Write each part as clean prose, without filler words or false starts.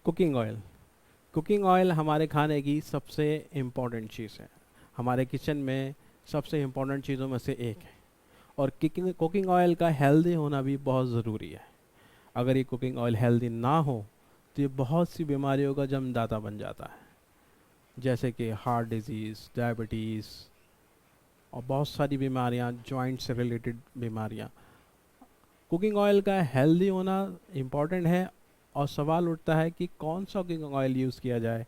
Cooking oil. Cooking oil हमारे खाने की सबसे इम्पोर्टेंट चीज़ है, हमारे किचन में सबसे इम्पोर्टेंट चीज़ों में से एक है। और कुकिंग ऑयल का हेल्दी होना भी बहुत ज़रूरी है। अगर ये कुकिंग ऑयल हेल्दी ना हो तो ये बहुत सी बीमारियों का जन्मदाता बन जाता है, जैसे कि हार्ट डिजीज़, डायबिटीज़ और बहुत सारी बीमारियां, जॉइंट से रिलेटेड बीमारियां। कुकिंग ऑयल का हेल्दी होना इम्पॉर्टेंट है। और सवाल उठता है कि कौन सा कुकिंग ऑयल यूज़ किया जाए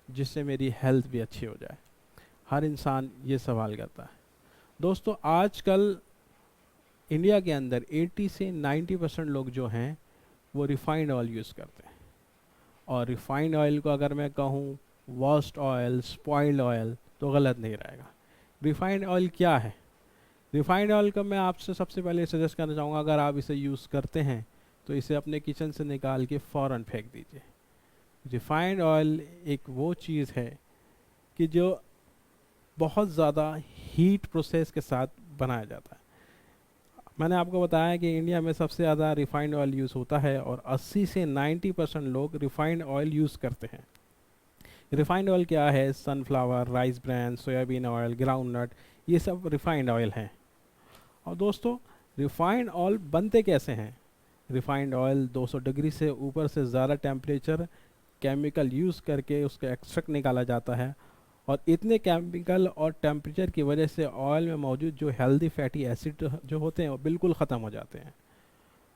जिससे मेरी हेल्थ भी अच्छी हो जाए। हर इंसान ये सवाल करता है। दोस्तों, आजकल इंडिया के अंदर 80 से 90% लोग जो हैं वो रिफाइंड ऑयल यूज़ करते हैं। और रिफाइंड ऑयल को अगर मैं कहूँ वर्स्ट ऑयल, स्पॉइल्ड ऑयल, तो गलत नहीं रहेगा। रिफाइंड ऑयल क्या है? रिफाइंड ऑयल का मैं आपसे सबसे पहले सजेस्ट करना चाहूँगा, अगर आप इसे यूज़ करते हैं तो इसे अपने किचन से निकाल के फ़ौरन फेंक दीजिए। रिफाइंड ऑयल एक वो चीज़ है कि जो बहुत ज़्यादा हीट प्रोसेस के साथ बनाया जाता है। मैंने आपको बताया कि इंडिया में सबसे ज़्यादा रिफाइंड ऑयल यूज़ होता है और 80 से 90% लोग रिफाइंड ऑयल यूज़ करते हैं। रिफाइंड ऑयल क्या है? Sunflower, rice bran, soybean oil, groundnut, ये सब रिफाइंड ऑयल हैं। और दोस्तों, रिफाइंड ऑयल बनते कैसे हैं? रिफाइंड ऑयल 200 डिग्री से ऊपर से ज़्यादा टेम्परेचर केमिकल यूज़ करके उसका एक्सट्रैक्ट निकाला जाता है। और इतने केमिकल और टेम्परेचर की वजह से ऑयल में मौजूद जो हेल्दी फैटी एसिड जो होते हैं वो बिल्कुल ख़त्म हो जाते हैं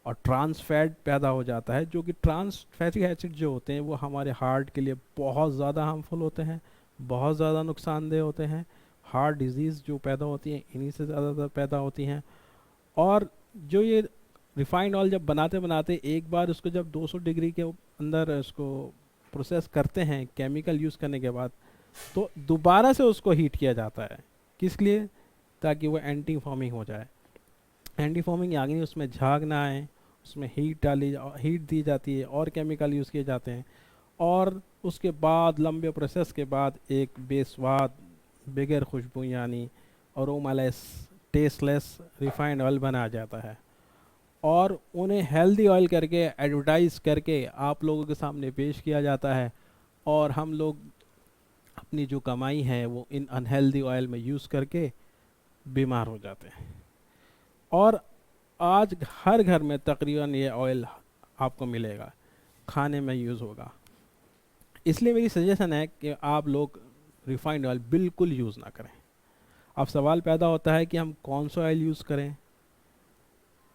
और ट्रांस फैट पैदा हो जाता है, जो कि ट्रांस फैटी एसिड जो होते हैं वो हमारे हार्ट के लिए बहुत ज़्यादा हार्मफुल होते हैं, बहुत ज़्यादा नुकसानदेह होते हैं। हार्ट डिजीज़ जो पैदा होती हैं इन्हीं से ज़्यादातर पैदा होती हैं। और जो ये रिफाइंड ऑयल जब बनाते बनाते एक बार उसको जब 200 डिग्री के अंदर उसको प्रोसेस करते हैं केमिकल यूज़ करने के बाद, तो दोबारा से उसको हीट किया जाता है। किस लिए? ताकि वो एंटी फॉर्मिंग हो जाए। एंटी फॉर्मिंग यानी उसमें झाग ना आए, उसमें हीट दी जाती है और केमिकल यूज़ किए जाते हैं। और उसके बाद लंबे प्रोसेस के बाद एक बेस्वाद, बगैर खुशबू यानी अरोमालेस, टेस्टलेस रिफाइंड ऑयल बनाया जाता है। और उन्हें हेल्दी ऑयल करके एडवर्टाइज करके आप लोगों के सामने पेश किया जाता है। और हम लोग अपनी जो कमाई है वो इन अनहेल्दी ऑयल में यूज़ करके बीमार हो जाते हैं। और आज हर घर में तकरीबन ये ऑयल आपको मिलेगा, खाने में यूज़ होगा। इसलिए मेरी सजेशन है कि आप लोग रिफाइंड ऑयल बिल्कुल यूज़ ना करें। अब सवाल पैदा होता है कि हम कौन सा ऑयल यूज़ करें।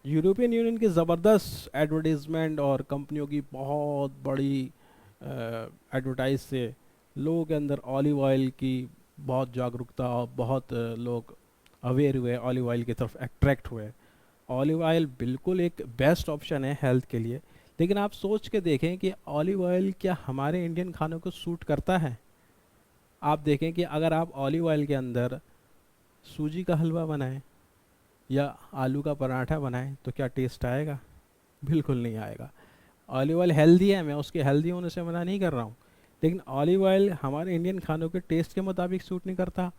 यूरोपियन यूनियन की ज़बरदस्त एडवर्टीज़मेंट और कंपनियों की बहुत बड़ी एडवर्टाइज से लोगों के अंदर ऑलिव ऑयल की बहुत जागरूकता और बहुत लोग अवेयर हुए, ऑलिव ऑयल की तरफ अट्रैक्ट हुए। ऑलिव ऑयल बिल्कुल एक बेस्ट ऑप्शन है हेल्थ के लिए। लेकिन आप सोच के देखें कि ऑलिव ऑयल क्या हमारे इंडियन खानों को सूट करता है? आप देखें कि अगर आप ऑलिव ऑयल के अंदर सूजी का हलवा बनाएं या आलू का पराठा बनाएं तो क्या टेस्ट आएगा? बिल्कुल नहीं आएगा। ऑलिव ऑयल हेल्दी है, मैं उसके हेल्दी होने से मना नहीं कर रहा हूँ, लेकिन ऑलिव ऑयल हमारे इंडियन खानों के टेस्ट के मुताबिक सूट नहीं करता।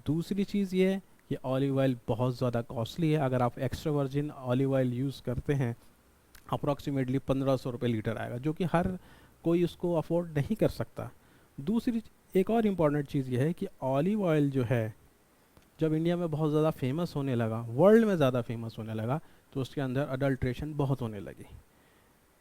दूसरी चीज़ ये है कि ऑलिव ऑयल बहुत ज़्यादा कॉस्टली है। अगर आप extra virgin olive oil use करते हैं अप्रॉक्सीमेटली 1500 रुपये लीटर आएगा, जो कि हर कोई उसको अफोर्ड नहीं कर सकता। दूसरी एक और इम्पॉर्टेंट चीज़ ये है कि ऑलिव ऑयल जो है जब इंडिया में बहुत ज़्यादा फेमस होने लगा, वर्ल्ड में ज़्यादा फेमस होने लगा, तो उसके अंदर अडल्ट्रेशन बहुत होने लगी।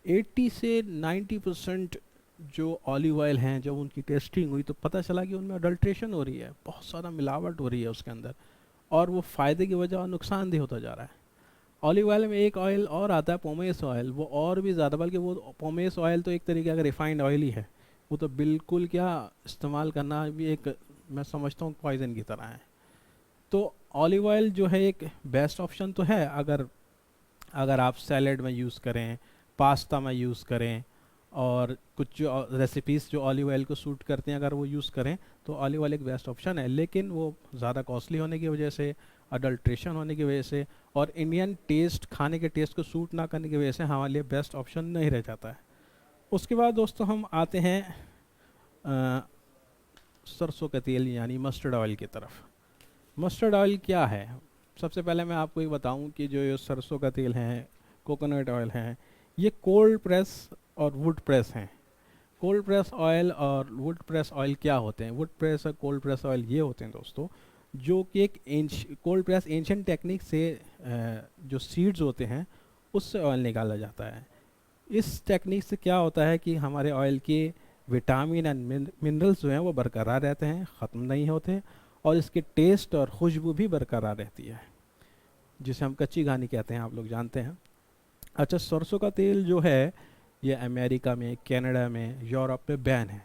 80 से 90% जो ऑलिव ऑयल हैं जब उनकी टेस्टिंग हुई तो पता चला कि उनमें अडल्ट्रेशन हो रही है, बहुत सारा मिलावट हो रही है उसके अंदर। और वो फ़ायदे की वजह नुकसानदेह होता जा रहा है। ऑलिव ऑयल में एक ऑयल और आता है पोमेस ऑयल, वो और भी ज़्यादा, बल्कि वो पोमेस ऑयल तो एक तरीके का रिफाइंड ऑयल ही है। वो तो बिल्कुल क्या, इस्तेमाल करना भी एक, मैं समझता हूँ, पॉइजन की तरह है। तो ऑलिव ऑयल जो है एक बेस्ट ऑप्शन तो है, अगर अगर आप सैलेड में यूज़ करें, पास्ता में यूज़ करें, और कुछ जो रेसिपीज़ जो ऑलिव ऑयल को सूट करते हैं अगर वो यूज़ करें, तो ऑलिव ऑयल एक बेस्ट ऑप्शन है। लेकिन वो ज़्यादा कॉस्टली होने की वजह से, अडल्ट्रेशन होने की वजह से और इंडियन टेस्ट, खाने के टेस्ट को सूट ना करने की वजह से हमारे लिए बेस्ट ऑप्शन नहीं रह जाता है। उसके बाद दोस्तों हम आते हैं अ, सरसों का तेल यानी मस्टर्ड ऑयल की तरफ। मस्टर्ड ऑयल क्या है? सबसे पहले मैं आपको ये बताऊं कि जो ये सरसों का तेल है, कोकोनट ऑयल है, ये कोल्ड प्रेस और वुड प्रेस हैं। कोल्ड प्रेस ऑयल और वुड प्रेस ऑयल क्या होते हैं? वुड प्रेस और कोल्ड प्रेस ऑयल ये होते हैं दोस्तों, जो कि एक कोल्ड प्रेस एंशियंट टेक्निक से जो सीड्स होते हैं उससे ऑयल निकाला जाता है। इस टेक्निक से क्या होता है कि हमारे ऑयल के विटामिन एंड मिनरल्स जो हैं वो बरकरार रहते हैं, ख़त्म नहीं होते, और इसके टेस्ट और खुशबू भी बरकरार रहती है, जिसे हम कच्ची घानी कहते हैं, आप लोग जानते हैं। अच्छा, सरसों का तेल जो है ये अमेरिका में, कनाडा में, यूरोप में बैन है।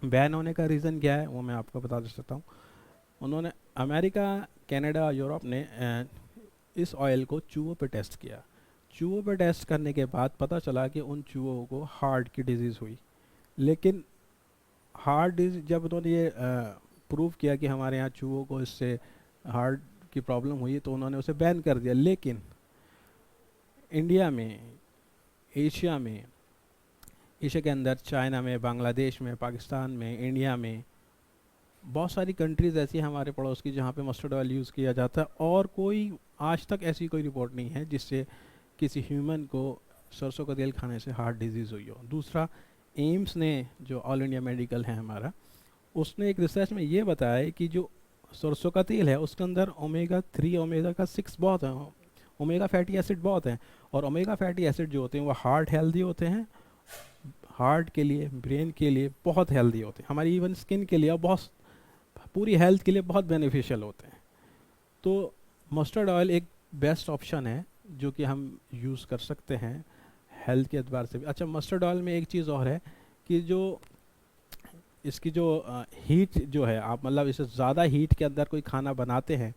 बैन होने का रीज़न क्या है वो मैं आपको बता सकता हूँ। उन्होंने अमेरिका, कनाडा, यूरोप ने इस ऑयल को चूहों पे टेस्ट किया। चूहों पे टेस्ट करने के बाद पता चला कि उन चूहों को हार्ट की डिजीज़ हुई। लेकिन हार्ट डिजीज जब उन्होंने ये प्रूव किया कि हमारे यहाँ चूहों को इससे हार्ट की प्रॉब्लम हुई, तो उन्होंने उसे बैन कर दिया। लेकिन इंडिया में, एशिया में, एशिया के अंदर चाइना में, बांग्लादेश में, पाकिस्तान में, इंडिया में बहुत सारी कंट्रीज़ ऐसी हैं हमारे पड़ोस की जहाँ पे मस्टर्ड ऑयल यूज़ किया जाता है, और कोई आज तक ऐसी कोई रिपोर्ट नहीं है जिससे किसी ह्यूमन को सरसों का तेल खाने से हार्ट डिजीज़ हुई हो। दूसरा, एम्स ने, जो ऑल इंडिया मेडिकल है हमारा, उसने एक रिसर्च में ये बताया है कि जो सरसों का तेल है उसके अंदर ओमेगा 3, ओमेगा का 6 बहुत है, ओमेगा फैटी एसिड बहुत हैं, और ओमेगा फैटी एसिड जो होते हैं वो हार्ट हेल्दी होते हैं, हार्ट के लिए, ब्रेन के लिए बहुत हेल्दी होते हैं, हमारी इवन स्किन के लिए और बहुत पूरी हेल्थ के लिए बहुत बेनिफिशियल होते हैं। तो मस्टर्ड ऑयल एक बेस्ट ऑप्शन है जो कि हम यूज़ कर सकते हैं हेल्थ के एतबार से भी। अच्छा, मस्टर्ड ऑयल में एक चीज़ और है कि जो इसकी जो हीट जो है, आप मतलब इसे ज़्यादा हीट के अंदर कोई खाना बनाते हैं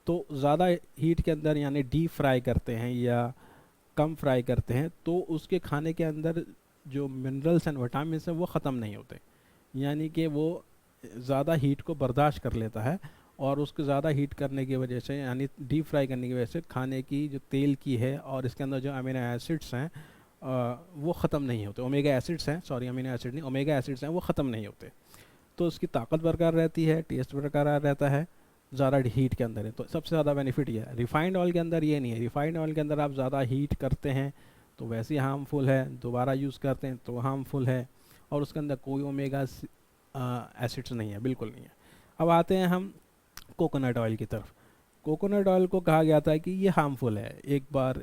तो ज़्यादा हीट के अंदर यानी डीप फ्राई करते हैं या कम फ्राई करते हैं, तो उसके खाने के अंदर जो मिनरल्स एंड विटामिन हैं वो ख़त्म नहीं होते, यानी कि वो ज़्यादा हीट को बर्दाश्त कर लेता है, और उसके ज़्यादा हीट करने की वजह से, यानी डीप फ्राई करने की वजह से, खाने की जो तेल की है और इसके अंदर जो अमीनो एसिड्स हैं वो ख़त्म नहीं होते। ओमेगा एसिड्स हैं, सॉरी अमीनो एसिड नहीं, ओमेगा एसिड्स हैं, वो ख़त्म नहीं होते। तो उसकी ताकत बरकरार रहती है, टेस्ट बरकरार रहता है, ज़्यादा हीट के अंदर है, तो सबसे ज़्यादा बेनिफिट ये है। रिफाइंड ऑयल के अंदर ये नहीं है। रिफाइंड ऑयल के अंदर आप ज़्यादा हीट करते हैं तो वैसे ही हार्मफुल है, दोबारा यूज़ करते हैं तो हार्मफुल है, और उसके अंदर कोई ओमेगा एसिड्स नहीं है, बिल्कुल नहीं है। अब आते हैं हम कोकोनट ऑयल की तरफ। कोकोनट ऑयल को कहा गया था कि ये हार्मफुल है। एक बार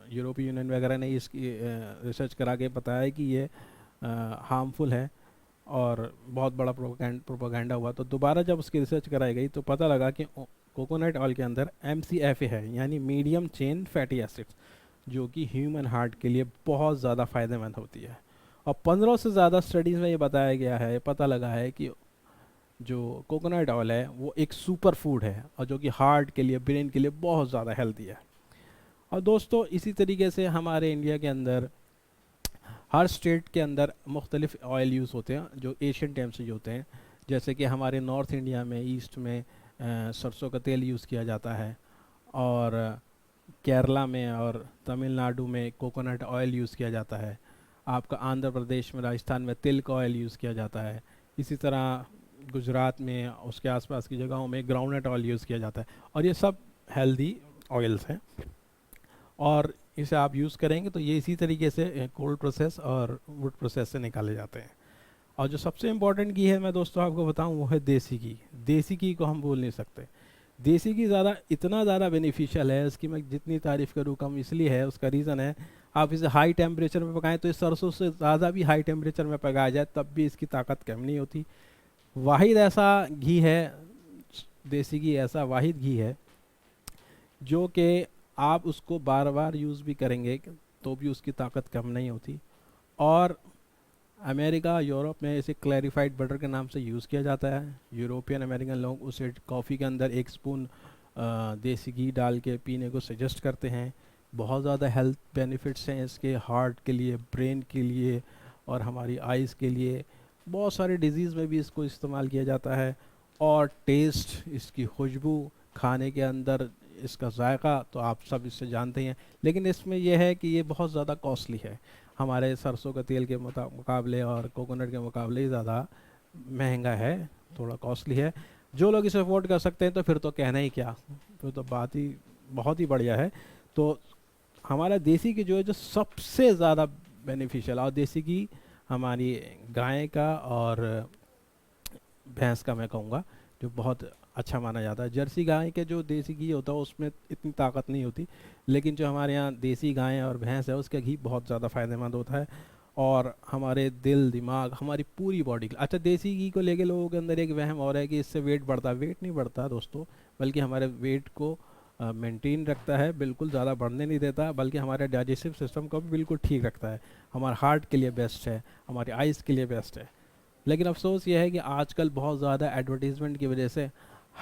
यूरोपीय यूनियन वगैरह ने इसकी रिसर्च करा के बताया कि ये हार्मफुल है, और बहुत बड़ा प्रोपेगेंडा हुआ। तो दोबारा जब उसकी रिसर्च कराई गई तो पता लगा कि कोकोनट ऑयल के अंदर MCFA है, यानी मीडियम चेन फैटी एसिड्स, जो कि ह्यूमन हार्ट के लिए बहुत ज़्यादा फ़ायदेमंद होती है। और 15 से ज़्यादा स्टडीज़ में ये बताया गया है, पता लगा है कि जो कोकोनट ऑयल है वो एक सुपर फूड है, और जो कि हार्ट के लिए, ब्रेन के लिए बहुत ज़्यादा हेल्दी है। और दोस्तों, इसी तरीके से हमारे इंडिया के अंदर हर स्टेट के अंदर मुख्तलिफ ऑयल यूज़ होते हैं जो एशियन टाइम से होते हैं। जैसे कि हमारे नॉर्थ इंडिया में, ईस्ट में सरसों का तेल यूज़ किया जाता है, और केरला में और तमिलनाडु में कोकोनट ऑयल यूज़ किया जाता है। आपका आंध्र प्रदेश में, राजस्थान में तिल का ऑयल यूज़ किया जाता है। इसी तरह गुजरात में, उसके आसपास की जगहों में ग्राउंडनट ऑयल यूज़ किया जाता है, और ये सब हेल्दी ऑयल्स हैं, और इसे आप यूज़ करेंगे तो ये इसी तरीके से कोल्ड प्रोसेस और वुड प्रोसेस से निकाले जाते हैं। और जो सबसे इम्पॉर्टेंट घी है, मैं दोस्तों आपको बताऊं, वो है देसी घी। देसी घी को हम भूल नहीं सकते। देसी घी इतना ज़्यादा बेनिफिशियल है, इसकी मैं जितनी तारीफ़ करूँ कम इसलिए है। उसका रीज़न है, आप इसे हाई टेम्परेचर में पकाएं तो इस सरसों से ज़्यादा भी हाई टेम्परेचर में पकाया जाए तब भी इसकी ताकत कम नहीं होती। वाहिद ऐसा घी है, देसी घी ऐसा वाहिद घी है जो कि आप उसको बार बार यूज़ भी करेंगे तो भी उसकी ताकत कम नहीं होती। और अमेरिका, यूरोप में इसे क्लैरिफाइड बटर के नाम से यूज़ किया जाता है। यूरोपियन अमेरिकन लोग उसे कॉफ़ी के अंदर 1 स्पून देसी घी डाल के पीने को सजेस्ट करते हैं। बहुत ज़्यादा हेल्थ बेनिफिट्स हैं इसके, हार्ट के लिए, ब्रेन के लिए, और हमारी आइज़ के लिए। बहुत सारे डिजीज़ में भी इसको इस्तेमाल किया जाता है। और टेस्ट, इसकी खुशबू, खाने के अंदर इसका जायका तो आप सब इससे जानते हैं। लेकिन इसमें यह है कि ये बहुत ज़्यादा कॉस्टली है, हमारे सरसों का तेल के मुकाबले और कोकोनट के मुकाबले ज़्यादा महंगा है, थोड़ा कॉस्टली है। जो लोग इसे अफोर्ड कर सकते हैं तो फिर तो कहना ही क्या, फिर तो बात ही बहुत ही बढ़िया है। तो हमारा देसी घी जो है, जो सबसे ज़्यादा बेनिफिशियल, और देसी घी हमारी गाय का और भैंस का मैं कहूँगा, जो बहुत अच्छा माना जाता है। जर्सी गाय के जो देसी घी होता है उसमें इतनी ताकत नहीं होती, लेकिन जो हमारे यहाँ देसी गाय और भैंस है उसका घी बहुत ज़्यादा फायदेमंद होता है और हमारे दिल दिमाग हमारी पूरी बॉडी के। अच्छा, देसी घी को लेके लोगों के अंदर एक वहम और है कि इससे वेट बढ़ता है। वेट नहीं बढ़ता दोस्तों, बल्कि हमारे वेट को मेंटेन रखता है, बिल्कुल ज़्यादा बढ़ने नहीं देता, बल्कि हमारे डाइजेस्टिव सिस्टम को भी बिल्कुल ठीक रखता है। हमारे हार्ट के लिए बेस्ट है, हमारी आइज़ के लिए बेस्ट है। लेकिन अफसोस यह है कि आजकल बहुत ज़्यादा एडवर्टीज़मेंट की वजह से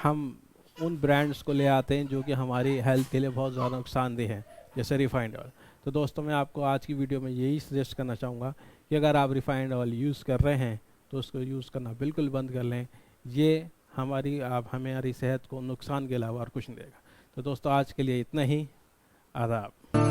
हम उन ब्रांड्स को ले आते हैं जो कि हमारी हेल्थ के लिए बहुत ज़्यादा नुकसानदेह हैं, जैसे रिफाइंड ऑयल। तो दोस्तों, मैं आपको आज की वीडियो में यही सजेस्ट करना चाहूँगा कि अगर आप रिफाइंड ऑयल यूज़ कर रहे हैं तो उसको यूज़ करना बिल्कुल बंद कर लें। ये हमारी सेहत को नुकसान के अलावा और कुछ नहीं देगा। तो दोस्तों, आज के लिए इतना ही। आदाब।